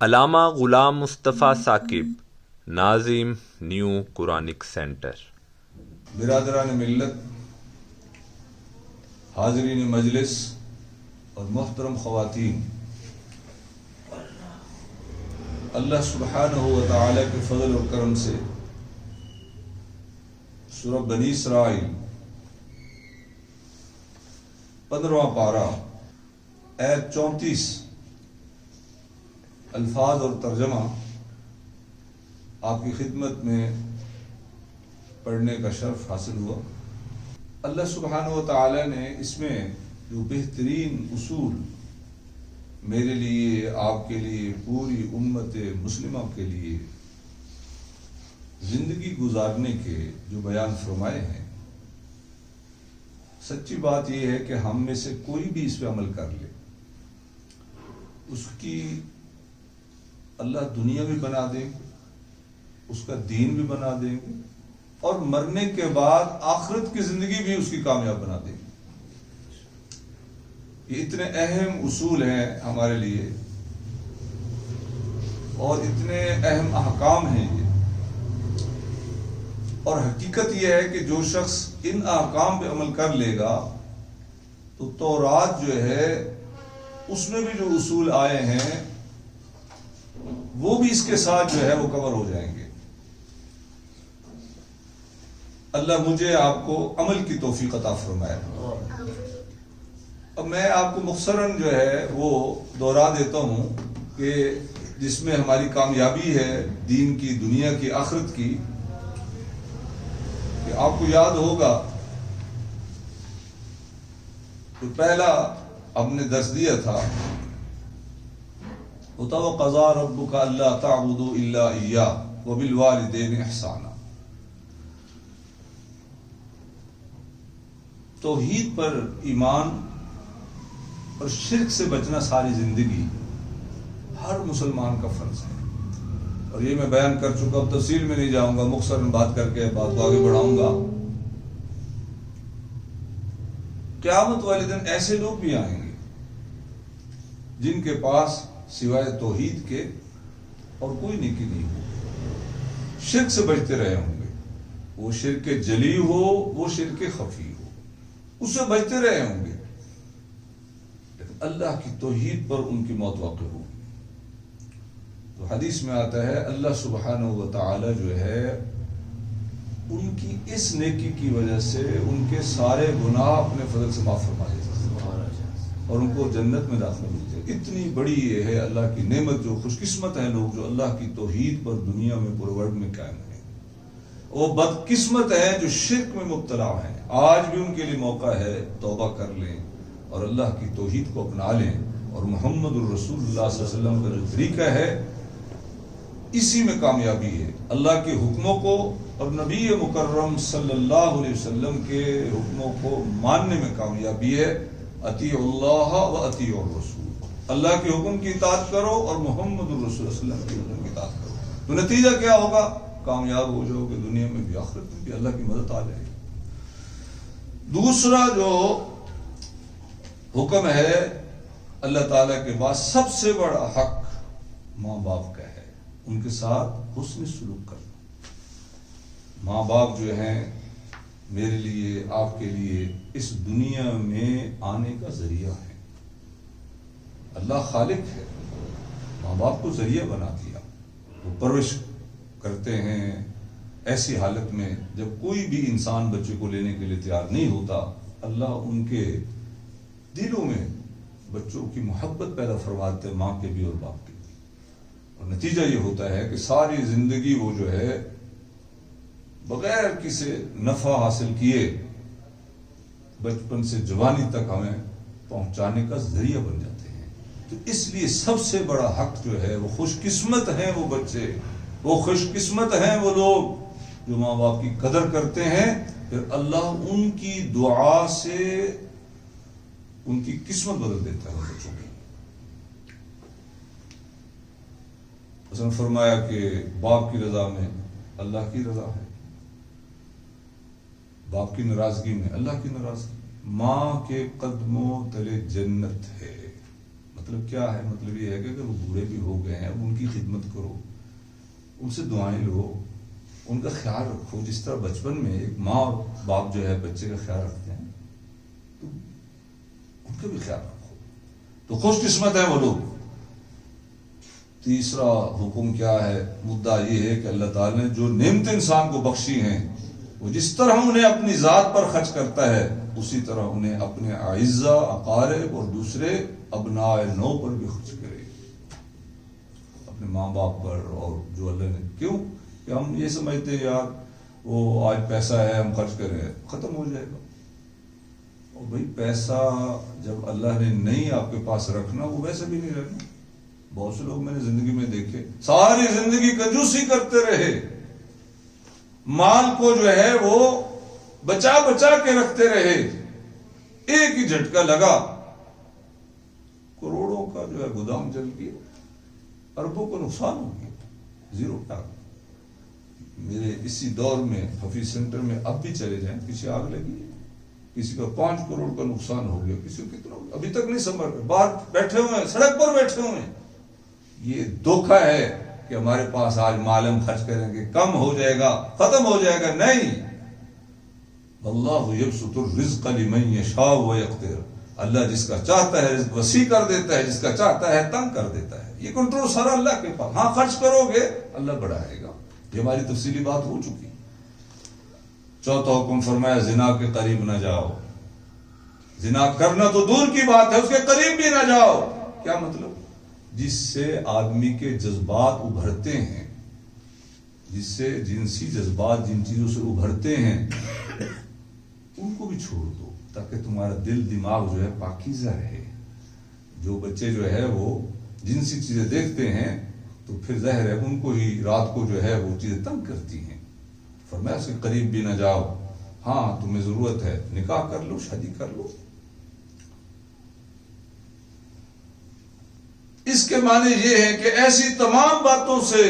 علامہ غلام مصطفیٰ ثاقب، ناظم، new Quranic centre. برادران ملت، حاضرین مجلس اور محترم خواتین، اللہ سبحانہ و تعالی کے فضل و کرم سے سورہ بنی اسرائیل 15واں پارہ آیت 34 الفاظ اور ترجمہ آپ کی خدمت میں پڑھنے کا شرف حاصل ہوا۔ اللہ سبحانہ و تعالی نے اس میں جو بہترین اصول میرے لیے، آپ کے لیے، پوری امت مسلمہ کے لیے زندگی گزارنے کے جو بیان فرمائے ہیں، سچی بات یہ ہے کہ ہم میں سے کوئی بھی اس پہ عمل کر لے، اس کی اللہ دنیا بھی بنا دیں گے، اس کا دین بھی بنا دیں گے، اور مرنے کے بعد آخرت کی زندگی بھی اس کی کامیاب بنا دیں گے۔ یہ اتنے اہم اصول ہیں ہمارے لیے اور اتنے اہم احکام ہیں یہ، اور حقیقت یہ ہے کہ جو شخص ان احکام پہ عمل کر لے گا تو تورات جو ہے اس میں بھی جو اصول آئے ہیں وہ بھی اس کے ساتھ جو ہے وہ کور ہو جائیں گے۔ اللہ مجھے آپ کو عمل کی توفیق عطا فرمائے۔ اب میں آپ کو مختصراً جو ہے وہ دوہرا دیتا ہوں کہ جس میں ہماری کامیابی ہے، دین کی، دنیا کی، آخرت کی، کہ آپ کو یاد ہوگا تو پہلا ہم نے درس دیا تھا وَقَضَىٰ رَبُّكَ أَلَّا تَعْبُدُوا إِلَّا إِيَّاهُ وَبِالْوَالِدَيْنِ إِحْسَانًا۔ توحید پر ایمان اور شرک سے بچنا ساری زندگی ہر مسلمان کا فرض ہے، اور یہ میں بیان کر چکا، اب تفصیل میں نہیں جاؤں گا، مختصراً بات کر کے بات کو آگے بڑھاؤں گا۔ قیامت والے دن ایسے لوگ بھی آئیں گے جن کے پاس سوائے توحید کے اور کوئی نیکی نہیں ہو، شرک سے بچتے رہے ہوں گے، وہ شرک جلی ہو، وہ شرک خفی ہو، اس سے بچتے رہے ہوں گے، لیکن اللہ کی توحید پر ان کی موت واقع ہوگی۔ تو حدیث میں آتا ہے اللہ سبحانہ و تعالی جو ہے ان کی اس نیکی کی وجہ سے ان کے سارے گناہ اپنے فضل سے معاف فرما دیتا ہے اور ان کو جنت میں داخل ملتے ہیں۔ اتنی بڑی یہ ہے اللہ کی نعمت، جو خوش قسمت ہیں لوگ جو اللہ کی توحید پر دنیا میں پورے ورلڈ میں قائم ہیں۔ وہ بدقسمت ہیں جو شرک میں مبتلا ہیں، آج بھی ان کے لیے موقع ہے توبہ کر لیں اور اللہ کی توحید کو اپنا لیں، اور محمد الرسول اللہ صلی اللہ علیہ وسلم کا جو طریقہ ہے اسی میں کامیابی ہے۔ اللہ کے حکموں کو اور نبی مکرم صلی اللہ علیہ وسلم کے حکموں کو ماننے میں کامیابی ہے۔ اطیعوا اللہ و اطیعوا الرسول، اللہ کے حکم کی اطاعت کرو اور محمد الرسول صلی اللہ علیہ وسلم کے حکم کی اطاعت کرو، تو نتیجہ کیا ہوگا؟ کامیاب ہو جاؤ گے دنیا میں بھی، آخرت میں بھی، اللہ کی مدد آ جائے گی۔ دوسرا جو حکم ہے اللہ تعالیٰ کے بعد سب سے بڑا حق ماں باپ کا ہے، ان کے ساتھ حسن سلوک کرنا۔ ماں باپ جو ہیں میرے لیے، آپ کے لیے اس دنیا میں آنے کا ذریعہ ہے۔ اللہ خالق ہے، ماں باپ کو ذریعہ بنا دیا، وہ پرورش کرتے ہیں ایسی حالت میں جب کوئی بھی انسان بچے کو لینے کے لیے تیار نہیں ہوتا، اللہ ان کے دلوں میں بچوں کی محبت پیدا فرماتے ہیں، ماں کے بھی اور باپ کے بھی، اور نتیجہ یہ ہوتا ہے کہ ساری زندگی وہ جو ہے بغیر کسی نفع حاصل کیے بچپن سے جوانی تک ہمیں پہنچانے کا ذریعہ بن جاتے ہیں۔ تو اس لیے سب سے بڑا حق جو ہے وہ خوش قسمت ہیں وہ بچے، وہ خوش قسمت ہیں وہ لوگ جو ماں باپ کی قدر کرتے ہیں، پھر اللہ ان کی دعا سے ان کی قسمت بدل دیتا ہے بچوں کی۔ اس نے فرمایا کہ باپ کی رضا میں اللہ کی رضا ہے، باپ کی ناراضگی میں اللہ کی ناراضگی، ماں کے قدموں تلے جنت ہے۔ مطلب کیا ہے؟ مطلب یہ ہے کہ اگر وہ بوڑھے بھی ہو گئے ہیں اب ان کی خدمت کرو، ان سے دعائیں لو، ان کا خیال رکھو. جس طرح بچپن میں ایک ماں اور باپ جو ہے بچے کا خیال رکھتے ہیں تو ان کا بھی خیال رکھو. تو خوش قسمت ہے وہ لوگ. تیسرا حکم کیا ہے؟ مدعا یہ ہے کہ اللہ تعالیٰ نے جو نعمت انسان کو بخشی ہیں وہ جس طرح انہیں اپنی ذات پر خرچ کرتا ہے اسی طرح انہیں اپنے اعزا، اقارب اور دوسرے ابناء نو پر بھی خرچ کرے، اپنے ماں باپ پر. اور جو اللہ نے، کیوں کہ ہم یہ سمجھتے ہیں یار وہ آج پیسہ ہے ہم خرچ کریں ختم ہو جائے گا. اور بھائی پیسہ جب اللہ نے نہیں آپ کے پاس رکھنا وہ ویسے بھی نہیں رکھنا. بہت سے لوگ میں نے زندگی میں دیکھے ساری زندگی کنجوسی کرتے رہے، مال کو جو ہے وہ بچا بچا کے رکھتے رہے، ایک ہی جھٹکا لگا کروڑوں کا جو ہے گودام جل گیا، اربوں کا نقصان ہو گیا، زیرو کیا. میرے اسی دور میں حفیظ سینٹر میں اب بھی چلے جائیں، کسی آگ لگی، کسی کا 5 کروڑ کا نقصان ہو گیا، کسی کو کتنا ابھی تک نہیں سنبھل رہے، باہر بیٹھے ہوئے ہیں، سڑک پر بیٹھے ہوئے ہیں. یہ دھوکہ ہے کہ ہمارے پاس آج مال ہم خرچ کریں گے کم ہو جائے گا، ختم ہو جائے گا. نہیں، اللہ یبسط الرزق لمن یشاء ویقدر. اللہ جس کا چاہتا ہے رزق وسیع کر دیتا ہے، جس کا چاہتا ہے تنگ کر دیتا ہے. یہ کنٹرول سارا اللہ کے پاس. ہاں خرچ کرو گے اللہ بڑھائے گا. یہ ہماری تفصیلی بات ہو چکی. چوتھا حکم فرمایا زنا کے قریب نہ جاؤ. زنا کرنا تو دور کی بات ہے، اس کے قریب بھی نہ جاؤ. کیا مطلب؟ جس سے آدمی کے جذبات ابھرتے ہیں، جس سے جنسی جذبات جن چیزوں سے ابھرتے ہیں ان کو بھی چھوڑ دو تاکہ تمہارا دل دماغ جو ہے پاکیزہ رہے. جو بچے جو ہے وہ جنسی چیزیں دیکھتے ہیں تو پھر ظاہر ہے ان کو ہی رات کو جو ہے وہ چیزیں تنگ کرتی ہیں. فرمایا اس کے قریب بھی نہ جاؤ. ہاں تمہیں ضرورت ہے نکاح کر لو، شادی کر لو. اس کے معنی یہ ہے کہ ایسی تمام باتوں سے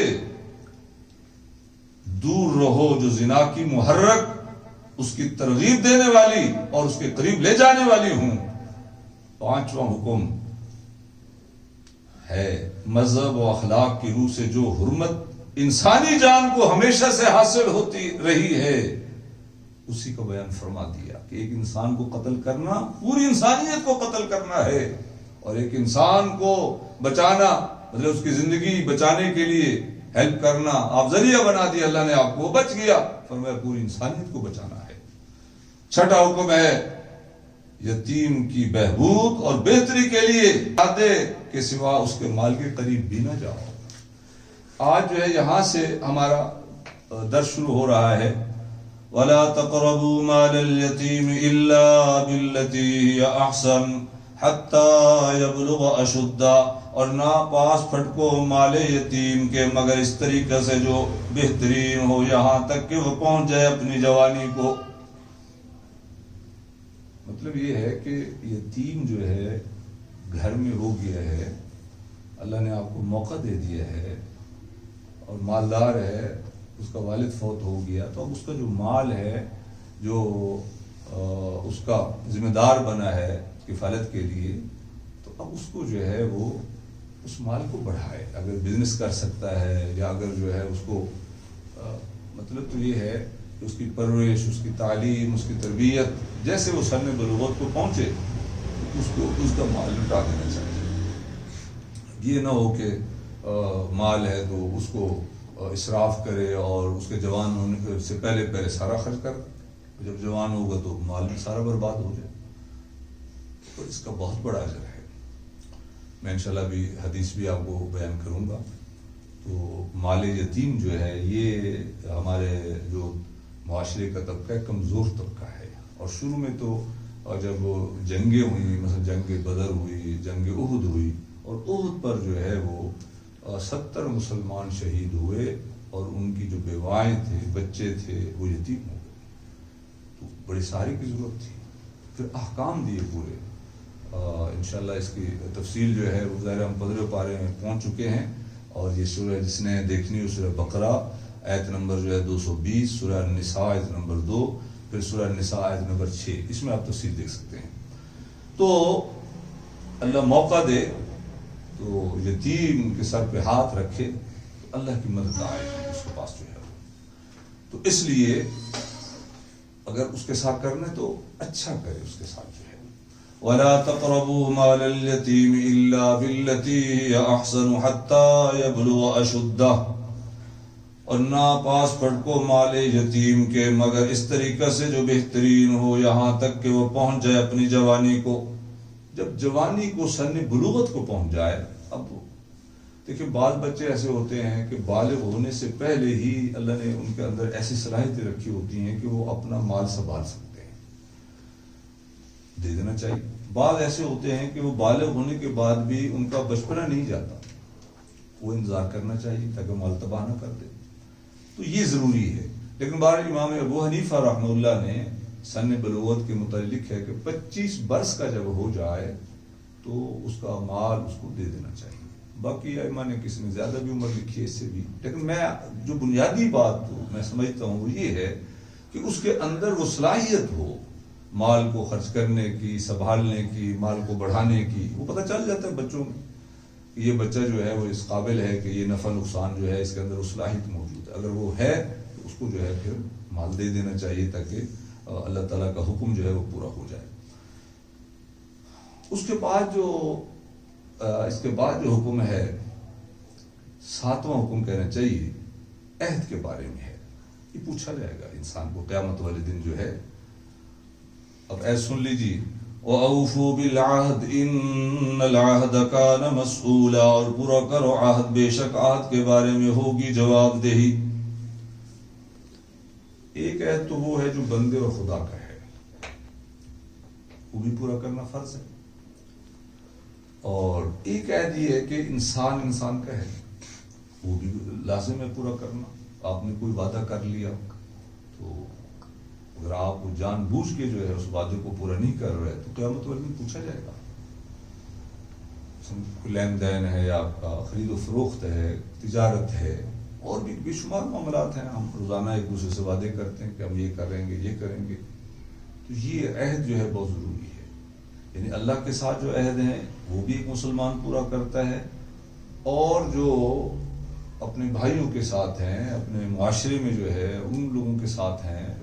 دور رہو جو زنا کی محرک، اس کی ترغیب دینے والی اور اس کے قریب لے جانے والی ہوں. پانچواں حکم ہے مذہب و اخلاق کی روح سے جو حرمت انسانی جان کو ہمیشہ سے حاصل ہوتی رہی ہے اسی کا بیان فرما دیا کہ ایک انسان کو قتل کرنا پوری انسانیت کو قتل کرنا ہے، اور ایک انسان کو بچانا مطلب اس کی زندگی بچانے کے لیے ہیلپ کرنا، آپ ذریعہ بنا دیا اللہ نے آپ کو، وہ بچ گیا. فرمایا پوری انسانیت کو بچانا ہے. چھٹا حکم ہے یتیم کی بہبود اور بہتری کے لیے دے کے سوا اس کے مال کے قریب بھی نہ جاؤ. آج جو ہے یہاں سے ہمارا درس شروع ہو رہا ہے. وَلَا تَقْرَبُوا مَالَ الْيَتِيمِ إِلَّا بِالَّتِي هِيَ أَحْسَنُ حَتَّى يَبْلُغَ أَشُدَّهُ. اور نہ پاس پھٹکو مال یتیم کے مگر اس طریقے سے جو بہترین ہو، یہاں تک کہ وہ پہنچ جائے اپنی جوانی کو. مطلب یہ ہے کہ یتیم جو ہے گھر میں رو گیا ہے، اللہ نے آپ کو موقع دے دیا ہے اور مالدار ہے، اس کا والد فوت ہو گیا تو اب اس کا جو مال ہے جو اس کا ذمہ دار بنا ہے کفالت کے لیے، تو اب اس کو جو ہے وہ اس مال کو بڑھائے. اگر بزنس کر سکتا ہے یا اگر جو ہے اس کو مطلب تو یہ ہے کہ اس کی پرورش، اس کی تعلیم، اس کی تربیت جیسے وہ سن بلوغت کو پہنچے اس کو اس کا مال لٹا دینا چاہیے. یہ نہ ہو کہ مال ہے تو اس کو اسراف کرے اور اس کے جوان ہونے سے پہلے سارا خرچ کر، جب جوان ہوگا تو مال بھی سارا برباد ہو جائے. تو اس کا بہت بڑا اجر ہے. میں انشاءاللہ بھی حدیث بھی آپ کو بیان کروں گا. تو مال یتیم جو ہے یہ ہمارے جو معاشرے کا طبقہ ہے کمزور طبقہ ہے. اور شروع میں تو جب جنگیں ہوئی، مثلا جنگ بدر ہوئی، جنگ احد ہوئی، اور احد پر جو ہے وہ 70 مسلمان شہید ہوئے اور ان کی جو بیوائیں تھے، بچے تھے، وہ یتیم ہو گئے. تو بڑی سہارے کی ضرورت تھی. پھر احکام دیے پورے. انشاءاللہ اس کی تفصیل جو ہے وہ ظاہر ہم 15 پارے میں پہنچ چکے ہیں. اور یہ سورہ جس نے دیکھنی ہے سورہ بقرہ آیت نمبر جو ہے 220، سورہ النساء آیت نمبر 2، پھر سورہ النساء آیت نمبر 6، اس میں آپ تفصیل دیکھ سکتے ہیں. تو اللہ موقع دے تو یتیم کے سر پہ ہاتھ رکھے تو اللہ کی مدد آئے گی اس کے پاس جو ہے. تو اس لیے اگر اس کے ساتھ کرنے تو اچھا کرے اس کے ساتھ جو ہے. وَلَا تَقْرَبُوا مَالَ الْيَتِيمِ إِلَّا بِالَّتِي هِيَ أَحْسَنُ حَتَّى يَبْلُغَ أَشُدَّهُ، اور نہ پاس پھٹکو مال یتیم کے مگر اس طریقے سے جو بہترین ہو، یہاں تک کہ وہ پہنچ جائے اپنی جوانی کو. جب جوانی کو سن بلوغت کو پہنچ جائے. اب دیکھیں بعض بچے ایسے ہوتے ہیں کہ بالغ ہونے سے پہلے ہی اللہ نے ان کے اندر ایسی صلاحیتیں رکھی ہوتی ہیں کہ وہ اپنا مال سنبھال سکتے ہیں، دے دینا چاہیے. بعض ایسے ہوتے ہیں کہ وہ بالغ ہونے کے بعد بھی ان کا بچپنا نہیں جاتا، وہ انتظار کرنا چاہیے تاکہ مال تباہ نہ کر دے. تو یہ ضروری ہے. لیکن بہرحال امام ابو حنیفہ رحمہ اللہ نے سن بلوغت کے متعلق ہے کہ 25 برس کا جب ہو جائے تو اس کا مال اس کو دے دینا چاہیے. باقی ائمہ نے کسی نے زیادہ بھی عمر لکھی ہے اس سے بھی، لیکن میں جو بنیادی بات میں سمجھتا ہوں وہ یہ ہے کہ اس کے اندر وہ صلاحیت ہو مال کو خرچ کرنے کی، سنبھالنے کی، مال کو بڑھانے کی. وہ پتہ چل جاتا ہے بچوں میں کہ یہ بچہ جو ہے وہ اس قابل ہے کہ یہ نفع نقصان جو ہے اس کے اندر وہ صلاحیت موجود ہے. اگر وہ ہے تو اس کو جو ہے پھر مال دے دینا چاہیے تاکہ اللہ تعالیٰ کا حکم جو ہے وہ پورا ہو جائے. اس کے بعد جو حکم ہے 7واں حکم کہنا چاہیے عہد کے بارے میں ہے. یہ پوچھا جائے گا انسان کو قیامت والے دن جو ہے. اب عہد سن لیجیے. وَأَوْفُوا بِالْعَهْدِ إِنَّ الْعَهْدَ كَانَ مَسْئُولًا، اور پورا کرو عہد، بے شک عہد کے بارے میں ہوگی جواب دہی. ایک عہد تو وہ ہے جو بندے اور خدا کا ہے، وہ بھی پورا کرنا فرض ہے. اور ایک عہد یہ ہے کہ انسان کا ہے، وہ بھی لازم ہے پورا کرنا. آپ نے کوئی وعدہ کر لیا تو اگر آپ وہ جان بوجھ کے جو ہے اس وعدے کو پورا نہیں کر رہے تو قیامت والے دن پوچھا جائے گا. لین دین ہے، آپ کا خرید و فروخت ہے، تجارت ہے، اور بھی بے شمار معاملات ہیں. ہم روزانہ ایک دوسرے سے وعدے کرتے ہیں کہ ہم یہ کریں گے، یہ کریں گے. تو یہ عہد جو ہے بہت ضروری ہے. یعنی اللہ کے ساتھ جو عہد ہیں وہ بھی ایک مسلمان پورا کرتا ہے، اور جو اپنے بھائیوں کے ساتھ ہیں، اپنے معاشرے میں جو ہے ان لوگوں کے ساتھ ہیں،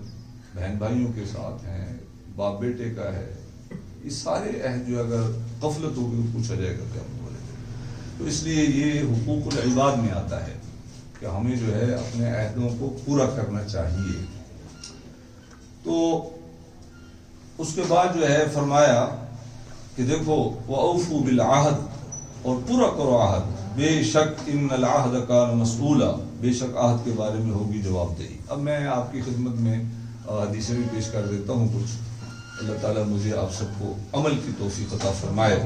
بہن بھائیوں کے ساتھ ہیں، باپ بیٹے کا ہے، یہ سارے عہد جو اگر غفلت ہوگی تو پوچھا جائے گا قیامت والے دن. تو اس لیے یہ حقوق العباد میں آتا ہے کہ ہمیں جو ہے اپنے عہدوں کو پورا کرنا چاہیے. تو اس کے بعد جو ہے فرمایا کہ دیکھو وَأَوْفُوا بِالْعَهْدِ، اور پورا کرو عہد، بے شک ان العہد کان مسئولا، بے شک عہد کے بارے میں ہوگی جواب دہی. اب میں آپ کی خدمت میں حدیثیں بھی پیش کر دیتا ہوں کچھ. اللہ تعالیٰ مجھے آپ سب کو عمل کی توفیق عطا فرمائے.